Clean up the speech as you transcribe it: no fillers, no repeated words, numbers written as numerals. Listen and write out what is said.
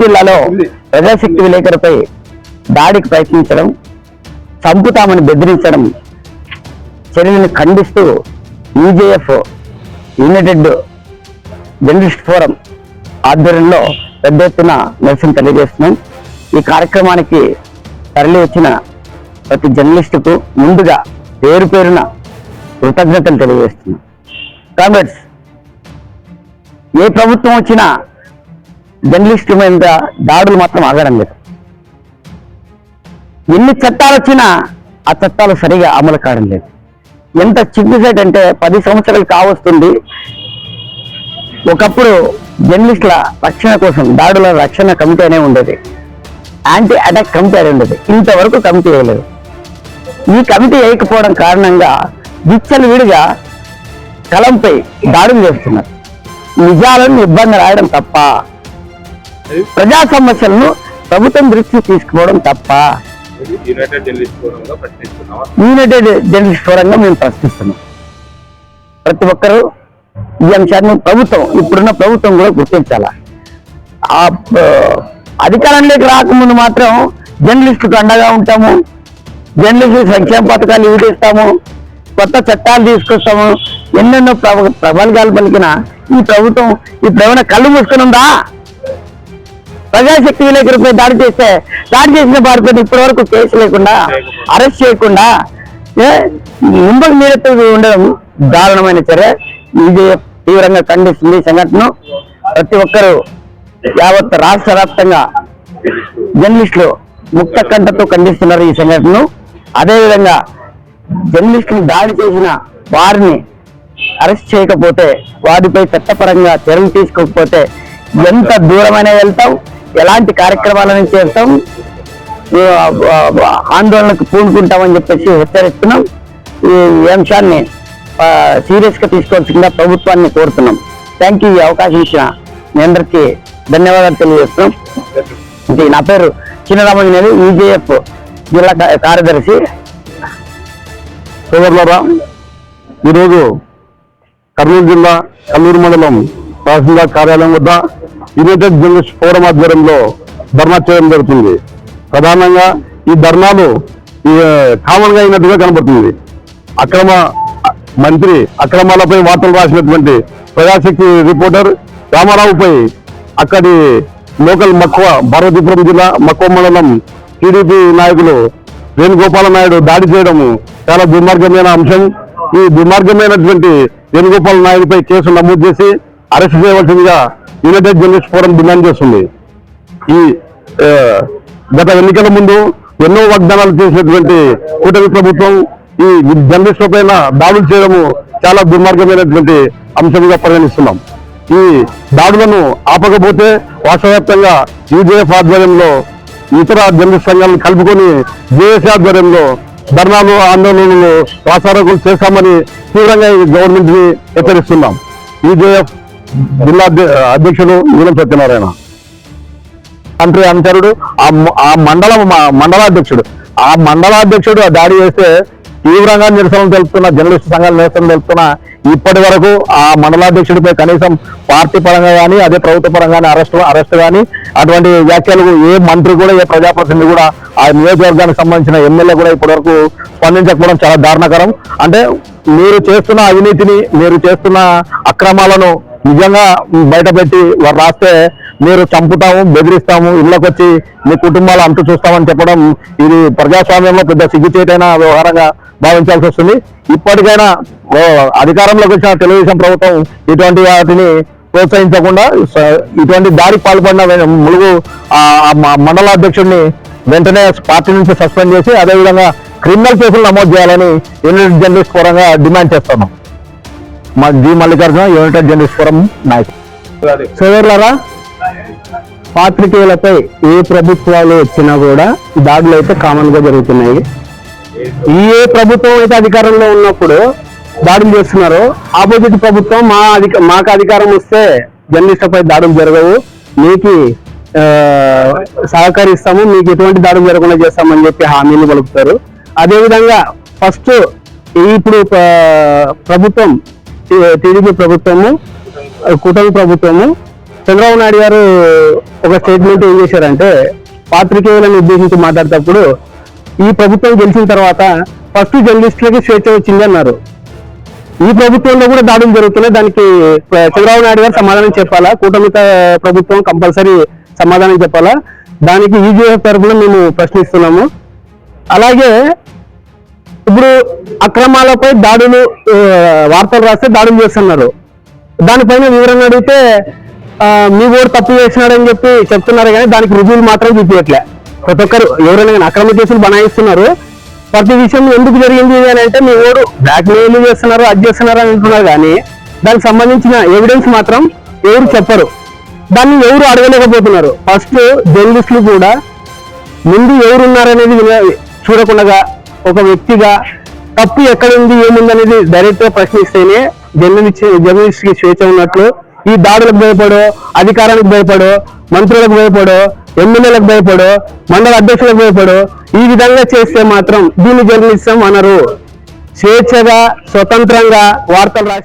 జిల్లాలో ప్రజాశక్తి విలేకరుపై దాడికి ప్రయత్నించడం, చంపుతామని బెదిరించడం చర్యలను ఖండిస్తూ యూజేఎఫ్ యునైటెడ్ జర్నలిస్ట్ ఫోరం ఆధ్వర్యంలో పెద్ద ఎత్తున నిరసన తెలియజేస్తున్నాం. ఈ కార్యక్రమానికి తరలి వచ్చిన ప్రతి జర్నలిస్టుకు ముందుగా పేరు పేరున కృతజ్ఞతలు తెలియజేస్తున్నాం. కామ్రేడ్స్, ఏ ప్రభుత్వం వచ్చినా జర్నలిస్టుల మీద దాడులు మాత్రం ఆగడం లేదు. ఎన్ని చట్టాలు వచ్చినా ఆ చట్టాలు సరిగా అమలు కావడం లేదు. ఎంత సిగ్గుసేట్ అంటే 10 సంవత్సరాలు కావస్తుంది. ఒకప్పుడు జర్నలిస్టుల రక్షణ కోసం దాడుల రక్షణ కమిటీ అనే ఉండేది, యాంటీ అటాక్ కమిటీ అని ఉండేది. ఇంతవరకు కమిటీ వేయలేదు. ఈ కమిటీ వేయకపోవడం కారణంగా విచ్చలవిడిగా కలంపై దాడులు చేస్తున్నారు. నిజాలను ఇబ్బంది రాయడం తప్ప, ప్రజా సమస్యలను ప్రభుత్వం దృష్టికి తీసుకుపోవడం తప్ప. యునైటెడ్ జర్నలిస్ట్ ఫోరంగా మేము ప్రశ్నిస్తున్నాం. ప్రతి ఒక్కరూ ఈ అంశాన్ని ఇప్పుడున్న ప్రభుత్వం కూడా గుర్తించాల. అధికారంలోకి రాకముందు మాత్రం జర్నలిస్టుకు అండగా ఉంటాము, జర్నలిస్టు సంక్షేమ పథకాలు విధిస్తాము, కొత్త చట్టాలు తీసుకొస్తాము, ఎన్నెన్నో ప్రబల్గాలు పలికిన ఈ ప్రభుత్వం ఇప్పుడేమైనా కళ్ళు మూసుకొని ఉందా? ప్రజాశక్తి విలేకరుపై దాడి చేసిన వారిపై ఇప్పటి వరకు కేసు లేకుండా, అరెస్ట్ చేయకుండా ముందుకు మీరెత్తు ఉండడం దారుణమైన చర్య. ఇది తీవ్రంగా ఖండిస్తుంది. సంఘటన ప్రతి ఒక్కరూ యావత్ రాష్ట్ర వ్యాప్తంగా జర్నలిస్టులు ముక్త కంఠతో ఖండిస్తున్నారు ఈ సంఘటనను. అదేవిధంగా జర్నలిస్టులు దాడి చేసిన వారిని అరెస్ట్ చేయకపోతే, వారిపై చట్టపరంగా చర్యలు తీసుకోకపోతే ఎంత దూరమైనా వెళ్తాం, ఎలాంటి కార్యక్రమాలను చేస్తాం, ఆందోళనకు పూనుకుంటామని చెప్పేసి హెచ్చరిస్తున్నాం. ఈ అంశాన్ని సీరియస్ గా తీసుకోవాల్సిందిగా ప్రభుత్వాన్ని కోరుతున్నాం. Thank you. ఈ అవకాశం ఇచ్చిన మీ అందరికీ ధన్యవాదాలు తెలియజేస్తున్నాం. నా పేరు చిన్నరామయ్య, యూజేఎఫ్ జిల్లా కార్యదర్శి. సోదరులారా, ఈరోజు కర్నూలు జిల్లా కల్లూరు మండలం తహసీల్దార్ కార్యాలయం వద్ద యునైటెడ్ జర్నలిస్ట్ ఫోరం ఆధ్వర్యంలో ధర్నా చేయడం జరుగుతుంది. ప్రధానంగా ఈ ధర్నాలు కామన్ గా అయినట్టుగా కనబడుతుంది. మంత్రి అక్రమాలపై వార్తలు రాసినటువంటి ప్రజాశక్తి రిపోర్టర్ రామారావుపై అక్కడి లోకల్ మక్కువ పార్వతీపురం జిల్లా మక్కువ మండలం టీడీపీ నాయకులు వేణుగోపాల నాయుడు దాడి చేయడం చాలా దుర్మార్గమైన అంశం. ఈ దుర్మార్గమైనటువంటి వేణుగోపాల నాయుడుపై కేసు నమోదు చేసి అరెస్ట్ చేయవలసిందిగా యునైటెడ్ జర్నలిస్ట్ ఫోరం డిమాండ్ చేస్తుంది. ఈ గత ఎన్నికల ముందు ఎన్నో వాగ్దానాలు చేసినటువంటి కూటమి ప్రభుత్వం ఈ జర్నలిస్టుల పైన దాడులు చేయడము చాలా దుర్మార్గమైనటువంటి అంశంగా పరిగణిస్తున్నాం. ఈ దాడులను ఆపకపోతే రాష్ట్రవ్యాప్తంగా యూజేఎఫ్ ఆధ్వర్యంలో ఇతర జర్నలిస్ట్ సంఘాలను కలుపుకొని జేఏసీ ఆధ్వర్యంలో ధర్నాలు, ఆందోళనలు, రాస్తారోకోలు చేస్తామని తీవ్రంగా గవర్నమెంట్ ని హెచ్చరిస్తున్నాం. యూజేఎఫ్ జిల్లా అధ్యక్షుడు నీలం సత్యనారాయణ, మంత్రి అనుచరుడు, ఆ మండలాధ్యక్షుడు ఆ దాడి చేస్తే తీవ్రంగా నిరసనలు తెలుపుతున్న జర్నలిస్టు సంఘాలు నిరసన తెలుపుతున్న ఇప్పటి వరకు ఆ మండలాధ్యక్షుడిపై కనీసం పార్టీ పరంగా కానీ, అదే ప్రభుత్వ పరంగానే అరెస్ట్ కానీ అటువంటి వ్యాఖ్యలు ఏ మంత్రి కూడా, ఏ ప్రజాప్రతినిధి కూడా, ఆ నియోజకవర్గానికి సంబంధించిన ఎమ్మెల్యే కూడా ఇప్పటి వరకు స్పందించకపోవడం చాలా దారుణకరం. అంటే మీరు చేస్తున్న అవినీతిని, మీరు చేస్తున్న అక్రమాలను నిజంగా బయటపెట్టి వారు రాస్తే మీరు చంపుతాము, బెదిరిస్తాము, ఇళ్లకు వచ్చి మీ కుటుంబాలు అంతు చూస్తామని చెప్పడం ఇది ప్రజాస్వామ్యంలో పెద్ద సిగ్గుచేటైన వ్యవహారంగా భావించాల్సి వస్తుంది. ఇప్పటికైనా అధికారంలోకి వచ్చిన తెలుగుదేశం ప్రభుత్వం ఇటువంటి వాటిని ప్రోత్సహించకుండా ఇటువంటి దాడికి పాల్పడిన ములుగు మండలాధ్యక్షుడిని వెంటనే పార్టీ నుంచి సస్పెండ్ చేసి అదేవిధంగా క్రిమినల్ కేసులు నమోదు చేయాలని యునైటెడ్ జర్నలిస్ట్ ఫోరంగా డిమాండ్ చేస్తున్నాం. G Mallikarjuna, United journalist forum నాయకులు. సోదరులారా, పాత్రికేయులపై ఏ ప్రభుత్వాలు వచ్చినా కూడా దాడులు అయితే కామన్ గా జరుగుతున్నాయి. ఏ ప్రభుత్వం అయితే అధికారంలో ఉన్నప్పుడు దాడులు చేస్తున్నారో ఆపోజిట్ ప్రభుత్వం మాకు అధికారం వస్తే జర్నలిస్టులపై దాడులు జరగవు, మీకు సహకరిస్తాము, మీకు ఎటువంటి దాడులు జరగకుండా చేస్తామని చెప్పి హామీలు పలుకుతారు. అదేవిధంగా ఫస్ట్ ఇప్పుడు ప్రభుత్వం టీడీపీ ప్రభుత్వము, కూటమి ప్రభుత్వము చంద్రబాబు నాయుడు గారు ఒక స్టేట్మెంట్ ఏం చేశారంటే, పాత్రికేయులను ఉద్దేశించి మాట్లాడేటప్పుడు ఈ ప్రభుత్వం గెలిచిన తర్వాత ఫస్ట్ జర్నలిస్టులకి స్వేచ్ఛ వచ్చింది అన్నారు. ఈ ప్రభుత్వంలో కూడా దాడులు జరుగుతున్నాయి. దానికి చంద్రబాబు నాయుడు గారు సమాధానం చెప్పాలా? కూటమి ప్రభుత్వం కంపల్సరీ సమాధానం చెప్పాలా? దానికి ఈజీఎఫ్ తరఫున మేము ప్రశ్నిస్తున్నాము. అలాగే ఇప్పుడు అక్రమాలపై దాడులు, వార్తలు రాస్తే దాడులు చేస్తున్నారు. దానిపైన వివరణ అడిగితే మీ ఓడు తప్పు చేసినాడని చెప్పి చెప్తున్నారు, కానీ దానికి రుజువులు మాత్రం చూపించట్లే. ప్రతి ఒక్కరు ఎవరైనా కానీ అక్రమ కేసులు బనాయిస్తున్నారు. ప్రతి విషయం ఎందుకు జరిగింది అని అంటే మీ ఓడు బ్లాక్ మెయిల్ చేస్తున్నారు, అది చేస్తున్నారు అని అంటున్నారు, కానీ దానికి సంబంధించిన ఎవిడెన్స్ మాత్రం ఎవరు చెప్పరు. దాన్ని ఎవరు అడగలేకపోతున్నారు. ఫస్ట్ జర్నలిస్టులు కూడా ముందు ఎవరున్నారనేది చూడకుండా ఒక వ్యక్తిగా తప్పు ఎక్కడుంది ఏముంది అనేది డైరెక్ట్ గా ప్రశ్నిస్తేనే జర్నలిస్ట్ కి స్వేచ్ఛ ఉన్నట్లు. ఈ దాడులకు భయపడో, అధికారానికి భయపడో, మంత్రులకు భయపడో, ఎమ్మెల్యేలకు భయపడో, మండల అధ్యక్షులకు భయపడో ఈ విధంగా చేస్తే మాత్రం దీన్ని జర్నలిజం అనరు. స్వేచ్ఛగా స్వతంత్రంగా వార్తలు రాసి